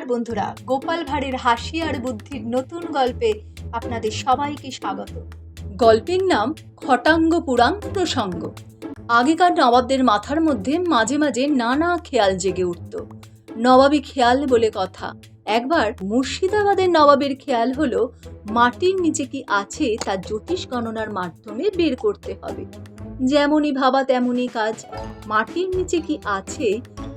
নমস্কার বন্ধুরা, গোপাল ভাঁড়ের হাসি আর বুদ্ধির নতুন গল্পে আপনাদের সবাইকে স্বাগত। গল্পের নাম খটাঙ্গ পুরাণ প্রসঙ্গ। আগেকার নবাবদের মাথার মধ্যে মাঝে মাঝে নানা খেয়াল জেগে উঠত। নবাবী খেয়াল বলে কথা। একবার মুর্শিদাবাদের নবাবের খেয়াল হলো মাটির নিচে কি আছে তা জ্যোতিষ গণনার মাধ্যমে বের করতে হবে। যেমনই ভাবা তেমনই কাজ। মাটির নিচে কি আছে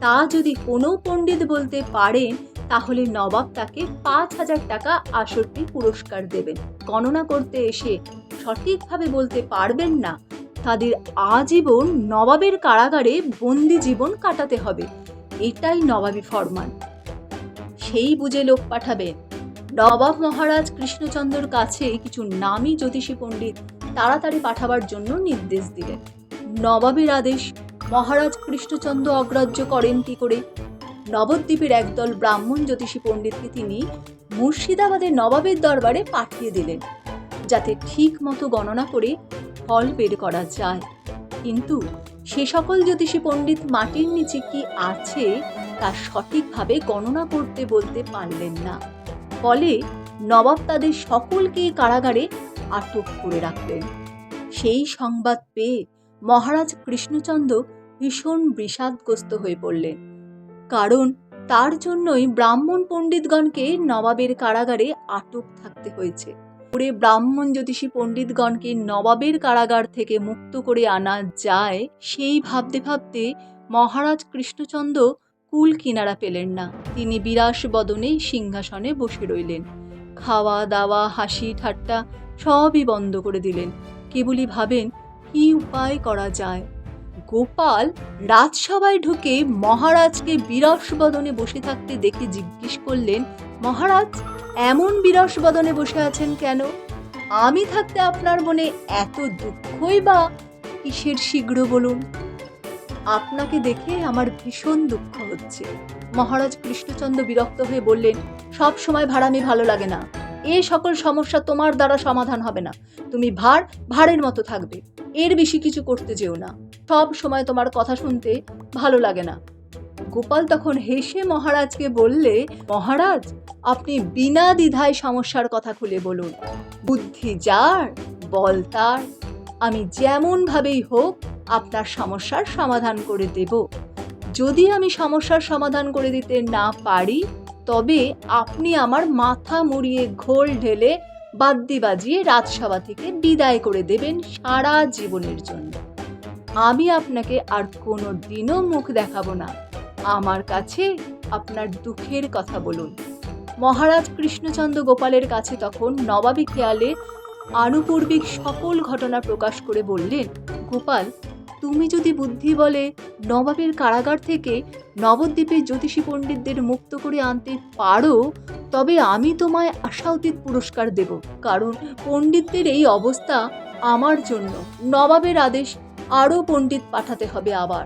তা যদি কোনো পণ্ডিত বলতে পারেন তাহলে নবাব তাকে 5,000 টাকা আসরটি পুরস্কার দেবেন। গণনা করতে এসে সঠিকভাবে বলতে পারবেন না, তাদের আজীবন নবাবের কারাগারে বন্দি জীবন কাটাতে হবে। এটাই নবাবী ফরমান। সেই বুঝে লোক পাঠাবেন। নবাব মহারাজ কৃষ্ণচন্দ্রর কাছে কিছু নামী জ্যোতিষী পণ্ডিত তাড়াতাড়ি পাঠাবার জন্য নির্দেশ দিলেন। নবাবের আদেশ মহারাজ কৃষ্ণচন্দ্র অগ্রাহ্য করেন কি করে? নবদ্বীপের একদল ব্রাহ্মণ জ্যোতিষী পণ্ডিতকে তিনি মুর্শিদাবাদের নবাবের দরবারে পাঠিয়ে দিলেন, যাতে ঠিক মতো গণনা করে ফল বের করা যায়। কিন্তু সে সকল জ্যোতিষী পণ্ডিত মাটির নিচে কি আছে তা সঠিকভাবে গণনা করতে বলতে পারলেন না। ফলে নবাব তাদের সকলকে কারাগারে আটক করে রাখলেন। সেই সংবাদ পেয়ে মহারাজ কৃষ্ণচন্দ্র ভীষণ বিষাদগ্রস্ত হয়ে পড়লেন, কারণ তার জন্যই ব্রাহ্মণ পণ্ডিতগণকে নবাবের কারাগারে আটক থাকতে হয়েছে। পরে ব্রাহ্মণ জ্যোতিষী পণ্ডিতগণকে নবাবের কারাগার থেকে মুক্ত করে আনা যায় সেই ভাবতে ভাবতে মহারাজ কৃষ্ণচন্দ্র কুল কিনারা পেলেন না। তিনি বিরাস বদনে সিংহাসনে বসে রইলেন। খাওয়া দাওয়া হাসি ঠাট্টা সবই বন্ধ করে দিলেন। কেবলই ভাবেন কি উপায় করা যায়। গোপাল রাজসভায় ঢুকে মহারাজকে বিরস বদনে বসে থাকতে দেখে জিজ্ঞেস করলেন, মহারাজ এমন বিরস বদনে বসে আছেন কেন? আমি থাকতে আপনার মনে এত দুঃখই বা কিসের শীঘ্র বলুন। আপনাকে দেখে আমার ভীষণ দুঃখ হচ্ছে। মহারাজ কৃষ্ণচন্দ্র বিরক্ত হয়ে বললেন, সব সময় ভাড়ামি ভালো লাগে না। এ সকল সমস্যা তোমার দ্বারা সমাধান হবে না। তুমি ভাড়ের মতো থাকবে, এর বেশি কিছু করতে যেও না। সব সময় তোমার কথা শুনতে ভালো লাগে না। গোপাল তখন হেসে মহারাজকে বললে, মহারাজ আপনি বিনা দ্বিধায় সমস্যার কথা খুলে বলুন। বুদ্ধি যার বল তার। আমি যেমন ভাবেই হোক আপনার সমস্যার সমাধান করে দেব। যদি আমি সমস্যার সমাধান করে দিতে না পারি তবে আপনি আমার মাথা মুড়িয়ে ঘোল ঢেলে বাদ্যি বাজিয়ে রাজসভা থেকে বিদায় করে দেবেন সারা জীবনের জন্য। আমি আপনাকে আর কোনো দিনও মুখ দেখাবো না। আমার কাছে আপনার দুঃখের কথা বলুন। মহারাজ কৃষ্ণচন্দ্র গোপালের কাছে তখন নবাবী খেয়ালে আনুপূর্বিক সকল ঘটনা প্রকাশ করে বললেন, গোপাল তুমি যদি বুদ্ধি বলে নবাবের কারাগার থেকে নবদ্বীপের জ্যোতিষী পণ্ডিতদের মুক্ত করে আনতে পারো তবে আমি তোমায় আশাতীত পুরস্কার দেব। কারণ পণ্ডিতদের এই অবস্থা আমার জন্য নবাবের আদেশ আরও পণ্ডিত পাঠাতে হবে। আবার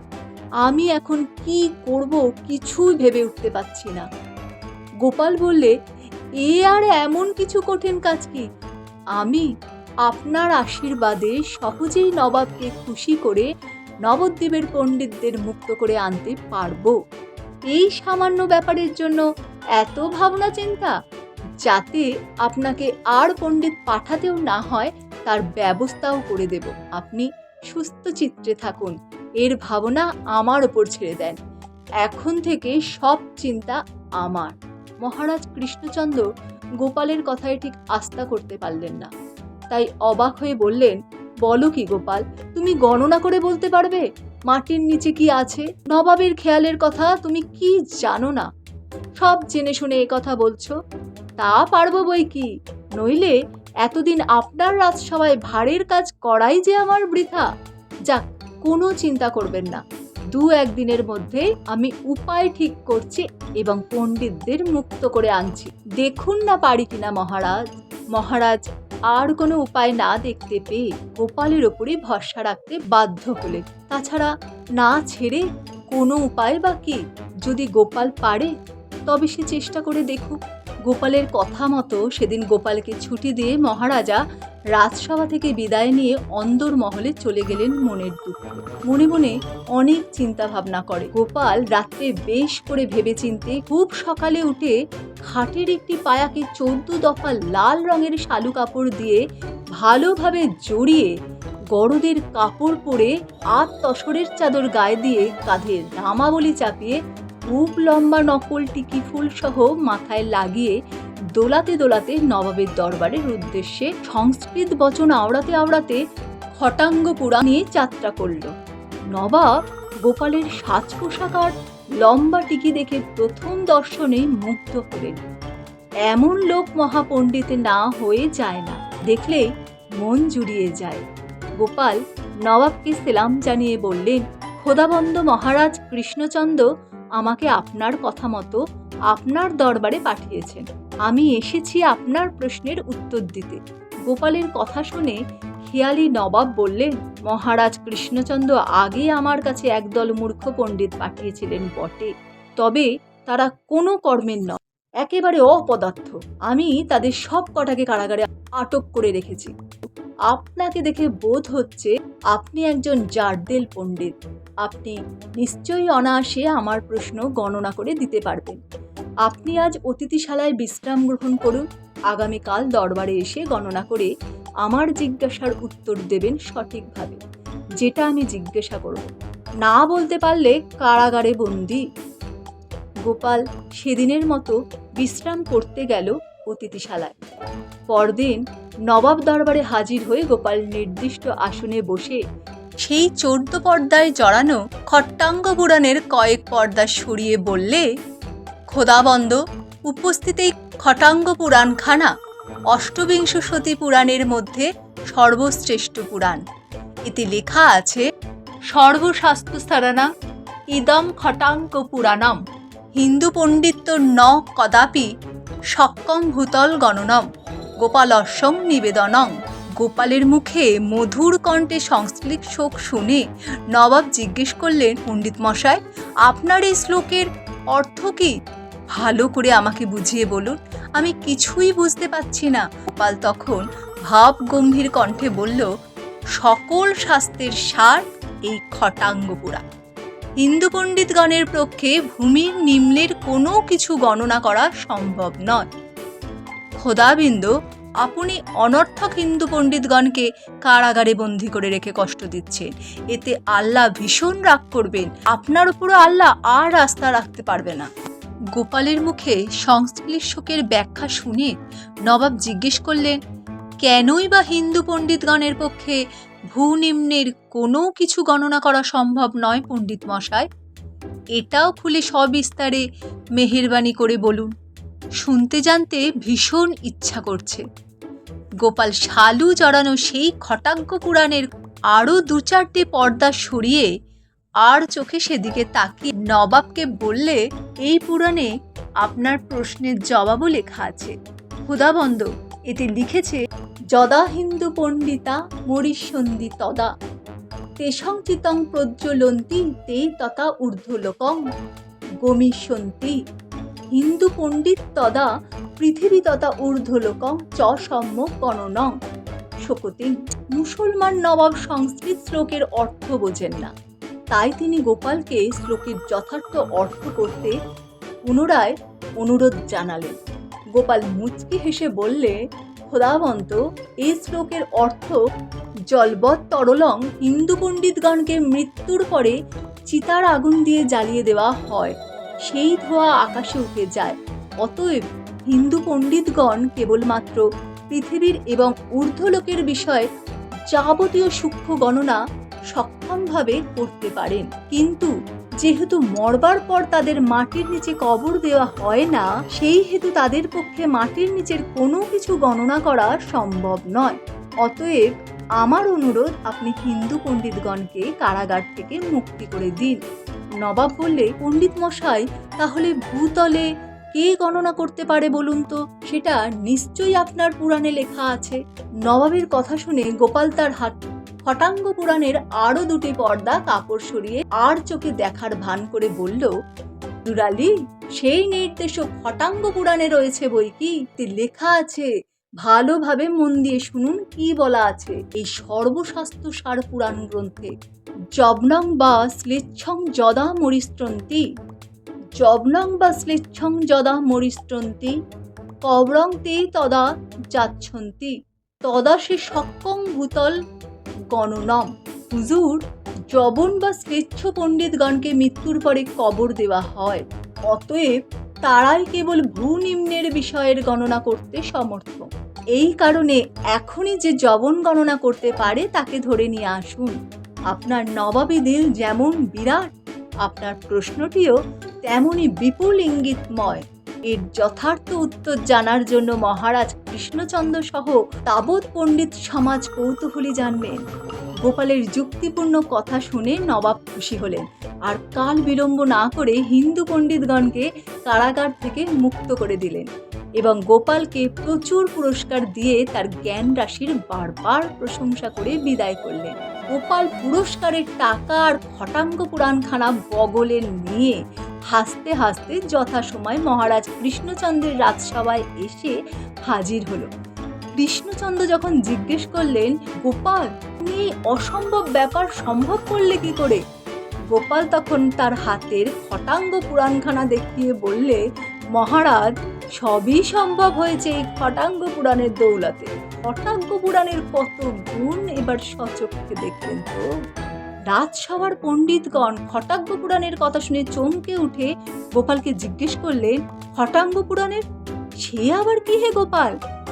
আমি এখন কি করব কিছুই ভেবে উঠতে পারছি না। গোপাল বললে, এ আর এমন কিছু কঠিন কাজ কি? আমি আপনার আশীর্বাদে সহজেই নবাবকে খুশি করে নবদ্বীপের পণ্ডিতদের মুক্ত করে আনতে পারবো। এই সামান্য ব্যাপারের জন্য এত ভাবনা চিন্তা? যাতে আপনাকে আর পণ্ডিত পাঠাতেও না হয় তার ব্যবস্থাও করে দেব। আপনি সুস্থ চিত্তে থাকুন, এর ভাবনা আমার ওপর ছেড়ে দেন। এখন থেকে সব চিন্তা আমার। মহারাজ কৃষ্ণচন্দ্র গোপালের কথায় ঠিক আস্থা করতে পারলেন না, তাই অবাক হয়ে বললেন, বলো কি গোপাল, তুমি গণনা করে বলতে পারবে মাটির নিচে কি আছে? নবাবের খেয়ালের কথা তুমি কি জানো না? সব জেনে শুনে এ কথা বলছো? তা পারবো বই কি, নইলে এতদিন আপনার রাজসভায় ভাড়ের কাজ করাই যে আমার বৃথা। যাক, কোনো চিন্তা করবেন না, 2-1 দিনের মধ্যে আমি উপায় ঠিক করছি এবং পণ্ডিতদের মুক্ত করে আনছি। দেখুন না পারি কিনা মহারাজ। মহারাজ আর কোনো উপায় না দেখতে পেয়ে গোপালের ওপরে ভরসা রাখতে বাধ্য হলেন। তাছাড়া না ছেড়ে কোনো উপায় বা কি? যদি গোপাল পারে তবে সে চেষ্টা করে দেখুক। গোপালের কথা মতো সেদিন গোপালকে ছুটি দিয়ে মহারাজা রাজসভা থেকে বিদায় নিয়ে অন্দর মহলে চলে গেলেন মনের দুঃখে। মনে মনে অনেক চিন্তা ভাবনা করে। গোপাল রাত্রে বেশ করে ভেবেচিন্তে খুব সকালে উঠে খাটের একটি পায়াকে 14 দফা লাল রঙের শালু কাপড় দিয়ে ভালোভাবে জড়িয়ে গরদের কাপড় পরে তসরের চাদর গায়ে দিয়ে কাঁধে রামাবলী চাপিয়ে খুব লম্বা নকল টিকি ফুল সহ মাথায় লাগিয়ে দোলাতে দোলাতে নবাবের দরবারের উদ্দেশ্যে সংস্কৃত বচন আওড়াতে আওড়াতে খটাঙ্গপুরা নিয়ে যাত্রা করল। নবাব গোপালের সাজ পোশাক আর লম্বা টিকি দেখে প্রথম দর্শনে মুগ্ধ হলেন। এমন লোক মহাপণ্ডিত না হয়ে যায় না, দেখলেই মন জুড়িয়ে যায়। গোপাল নবাবকে সেলাম জানিয়ে বললেন, খোদাবন্দ মহারাজ কৃষ্ণচন্দ্র আমাকে আপনার কথা মতো আপনার দরবারে পাঠিয়েছেন। আমি এসেছি আপনার প্রশ্নের উত্তর দিতে। গোপালের কথা শুনে খেয়ালি নবাব বললেন, মহারাজ কৃষ্ণচন্দ্র আগে আমার কাছে একদল মূর্খ পণ্ডিত পাঠিয়েছিলেন বটে, তবে তারা কোনো কর্মের নয়, একেবারে অপদার্থ। আমি তাদের সব কটাকে কারাগারে আটক করে রেখেছি। আপনাকে দেখে বোধ হচ্ছে আপনি একজন জারদেল পণ্ডিত। আপনি নিশ্চয়ই অনায়াসে আমার প্রশ্ন গণনা করে দিতে পারবেন। আপনি আজ অতিথিশালায় বিশ্রাম গ্রহণ করুন। আগামীকাল দরবারে এসে গণনা করে আমার জিজ্ঞাসার উত্তর দেবেন সঠিকভাবে। যেটা আমি জিজ্ঞাসা করব, না বলতে পারলে কারাগারে বন্দি। গোপাল সেদিনের মতো বিশ্রাম করতে গেল অতিথিশালায়। পরদিন নবাব দরবারে হাজির হয়ে গোপাল নির্দিষ্ট আসনে বসে সেই 14 পর্দায় জড়ানো খট্টাঙ্গ পুরাণের কয়েক পর্দা সরিয়ে বললে, খোদাবন্দ, উপস্থিত এই খটাঙ্গ পুরাণখানা অষ্টবিংশ শতী পুরাণের মধ্যে সর্বশ্রেষ্ঠ পুরাণ। এতে লেখা আছে, সর্বশাস্ত্রস্থারানা ইদম খটাঙ্গ পুরাণম হিন্দু পণ্ডিত্য ন কদাপি সক্ষম ভূতল গণনম গোপালস্যং নিবেদনং। গোপালের মুখে মধুর কণ্ঠে সংস্কৃত শোক শুনে নবাব জিজ্ঞেস করলেন, পণ্ডিত মশাই, আপনার এই শ্লোকের অর্থ কি? ভালো করে আমাকে বুঝিয়ে বলুন, আমি কিছুই বুঝতে পারছি না। গোপাল তখন ভাব গম্ভীর কণ্ঠে বলল, সকল শাস্ত্রের সার এই খটাঙ্গ পুরাণ। হিন্দু পণ্ডিতগণের পক্ষে ভূমির নিম্নের কোনো কিছু গণনা করা সম্ভব নয়। খোদাবিন্দ, আপনি অনর্থক হিন্দু পণ্ডিতগণকে কারাগারে বন্দী করে রেখে কষ্ট দিচ্ছেন। এতে আল্লাহ ভীষণ রাগ করবেন। আপনার উপরও আল্লাহ আর আস্থা রাখতে পারবে না। গোপালের মুখে সংস্কৃত শোকের ব্যাখ্যা শুনে নবাব জিজ্ঞেস করলেন, কেনই বা হিন্দু পণ্ডিতগণের পক্ষে ভূনিম্নের কোনো কিছু গণনা করা সম্ভব নয় পণ্ডিত মশাই? এটাও খুলে সবিস্তারে মেহেরবানি করে বলুন, শুনতে জানতে ভীষণ ইচ্ছা করছে। গোপাল শালু জড়ানো সেই খটাঙ্গ পুরাণের আরও 2-4টে পর্দা সরিয়ে আর চোখে সেদিকে তাকিয়ে নবাবকে বললে, এই পুরাণে আপনার প্রশ্নের জবাবও লেখা আছে। খোদাবন্দ, এতে লিখেছে, যদা হিন্দু পণ্ডিতা মরিষ্যন্দি তদা তেষং চিতং প্রজ্বলন্তি তে তথা ঊর্ধ্বলোকং গমিষ্যন্তি। হিন্দু পণ্ডিত তদা পৃথিবী তথা ঊর্ধ্বলোকং চ সম্যক গণনং শোকতিং। মুসলমান নবাব সংস্কৃত শ্লোকের অর্থ বোঝেন না, তাই তিনি গোপালকে শ্লোকের যথার্থ অর্থ করতে পুনরায় অনুরোধ জানালেন। গোপাল মুচকি হেসে বললে, খোদাবন্ত, এই শ্লোকের অর্থ জলবৎ তরলং হিন্দু পণ্ডিতগণকে মৃত্যুর পরে চিতার আগুন দিয়ে জ্বালিয়ে দেওয়া হয়, সেই ধোঁয়া আকাশে উঠে যায়। অতএব হিন্দু পণ্ডিতগণ কেবলমাত্র পৃথিবীর এবং ঊর্ধ্বলোকের বিষয়ে যাবতীয় সূক্ষ্ম গণনা সক্ষমভাবে করতে পারেন, কিন্তু যেহেতু মরবার পর তাদের মাটির নিচে কবর দেওয়া হয় না, সেই হেতু তাদের পক্ষে মাটির নিচের কোনো কিছু গণনা করা সম্ভব নয়। অতএব আমার অনুরোধ, আপনি হিন্দু পণ্ডিতগণকে কারাগার থেকে মুক্তি করে দিন। নবাব বললে, পণ্ডিত মশাই, তাহলে ভূতলে কে গণনা করতে পারে বলুন তো? সেটা নিশ্চয়ই আপনার পুরাণে লেখা আছে। নবাবের কথা শুনে গোপাল তার খটাঙ্গ পুরাণের আরো 2টি পর্দা কাপড় সরিয়ে আর চোখে দেখার ভান করে বলল, দুরালি, সেই নির্দেশও খটাঙ্গ পুরাণে রয়েছে বই কি, লেখা আছে। ভালোভাবে মন দিয়ে শুনুন কি বলা আছে এই সর্বশাস্ত্র সার পুরাণ গ্রন্থে। যবনং বা শ্লেচ্ছং যদা মরিস্ত্রন্তি, যবনং বা শ্লেচ্ছং যদা মরিস্ত্রন্তি, কবরং তে তদা যাচ্ছন্তি, তদা সে সক্ষং ভূতল গণনম। হুজুর, যবন বা শ্লেচ্ছ পণ্ডিতগণকে মৃত্যুর পরে কবর দেওয়া হয়, অতএব তারাই কেবল ভূনিম্নের বিষয়ের গণনা করতে সমর্থ। এই কারণে এখনই যে যবন গণনা করতে পারে তাকে ধরে নিয়ে আসুন। আপনার নবাবী দিল যেমন বিরাট, আপনার প্রশ্নটিও তেমনই বিপুল ইঙ্গিতময়। এর যথার্থ উত্তর জানার জন্য মহারাজ কৃষ্ণচন্দ্র সহ তাবৎ পণ্ডিত সমাজ কৌতূহলী জানবেন। গোপালের যুক্তিপূর্ণ কথা শুনে নবাব খুশি হলেন, আর কাল বিলম্ব না করে হিন্দু পণ্ডিতগণকে কারাগার থেকে মুক্ত করে দিলেন এবং গোপালকে প্রচুর পুরস্কার দিয়ে তার জ্ঞান রাশির বারবার প্রশংসা করে বিদায় করলেন। গোপাল পুরস্কারের টাকা আর খটাঙ্গ পুরাণখানা বগলে নিয়ে হাসতে হাসতে যথাসময় মহারাজ কৃষ্ণচন্দ্রের রাজসভায় এসে হাজির হলো। কৃষ্ণচন্দ্র যখন জিজ্ঞেস করলেন, গোপাল, তুমি এই অসম্ভব ব্যাপার সম্ভব করলে কি করে? গোপাল তখন তার হাতের খটাঙ্গ পুরাণখানা দেখিয়ে বললে, মহারাজ, সবই সম্ভব হয়েছে এই খটাঙ্গ পুরাণের দৌলতে। খটাঙ্গ পুরাণের কত গুণ এবার সচক্ষে দেখলেন তো। রাজসভার পণ্ডিতগণ খটাঙ্গ পুরাণের কথা শুনে চমকে উঠে গোপালকে জিজ্ঞেস করলেন, খটাঙ্গ পুরাণের সে আবার কি হে গোপাল?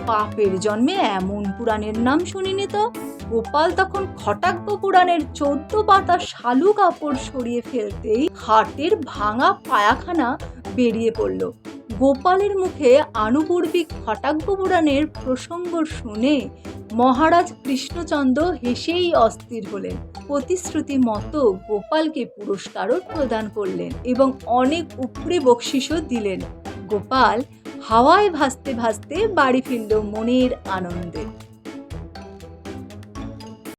পাপের জন্মে এমন পুরাণের নাম শুনিনি তো। গোপাল তখন খটাঙ্গ পুরাণের 14 পাতা শালু কাপড় সরিয়ে ফেলতেই হাটের ভাঙা পায়াখানা বেরিয়ে পড়ল। গোপালের মুখে আনুপূর্বিক খটাঙ্গ পুরাণের প্রসঙ্গ শুনে মহারাজ কৃষ্ণচন্দ্র হেসেই অস্থির হলেন। প্রতিশ্রুতি মতো গোপালকে পুরস্কারও প্রদান করলেন এবং অনেক উপরি বকশিশও দিলেন। গোপাল হাওয়ায় ভাসতে ভাসতে বাড়ি ফিরল মনের আনন্দে।